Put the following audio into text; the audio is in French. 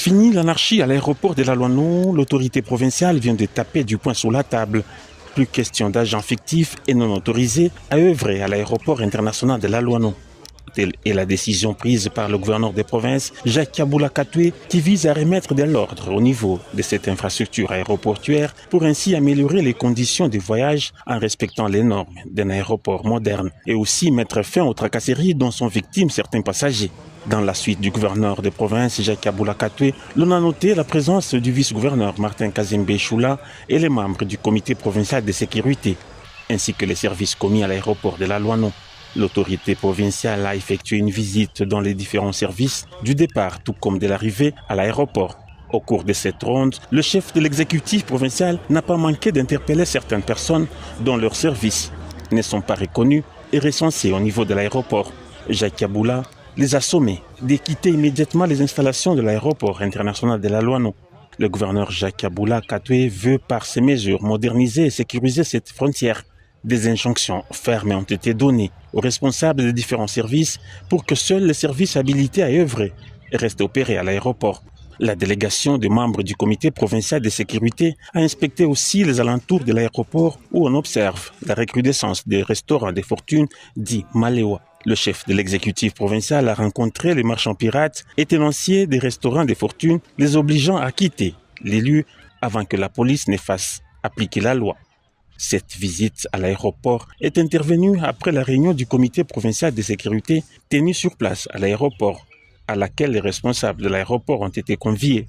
Fini l'anarchie à l'aéroport de la Loineau, l'autorité provinciale vient de taper du poing sur la table. Plus question d'agents fictifs et non autorisés à œuvrer à l'aéroport international de la Loineau. Telle est la décision prise par le gouverneur des provinces, Jacques Kaboula Katoué, qui vise à remettre de l'ordre au niveau de cette infrastructure aéroportuaire pour ainsi améliorer les conditions de voyage en respectant les normes d'un aéroport moderne et aussi mettre fin aux tracasseries dont sont victimes certains passagers. Dans la suite du gouverneur des provinces, Jacques Kaboula Katoué, l'on a noté la présence du vice-gouverneur Martin Kazembe Choula et les membres du comité provincial de sécurité, ainsi que les services commis à l'aéroport de la Loineau. L'autorité provinciale a effectué une visite dans les différents services du départ tout comme de l'arrivée à l'aéroport. Au cours de cette ronde, le chef de l'exécutif provincial n'a pas manqué d'interpeller certaines personnes dont leurs services ne sont pas reconnus et recensés au niveau de l'aéroport. Jacques Kaboula les a sommés de quitter immédiatement les installations de l'aéroport international de la Loineau. Le gouverneur Jacques Kaboula Katoué veut par ces mesures moderniser et sécuriser cette frontière. Des injonctions fermes ont été données aux responsables des différents services pour que seuls les services habilités à œuvrer restent opérés à l'aéroport. La délégation des membres du comité provincial de sécurité a inspecté aussi les alentours de l'aéroport où on observe la recrudescence des restaurants de fortune dits Maléwa. Le chef de l'exécutif provincial a rencontré les marchands pirates et tenanciers des restaurants de fortune, les obligeant à quitter les lieux avant que la police ne fasse appliquer la loi. Cette visite à l'aéroport est intervenue après la réunion du comité provincial de sécurité tenue sur place à l'aéroport, à laquelle les responsables de l'aéroport ont été conviés.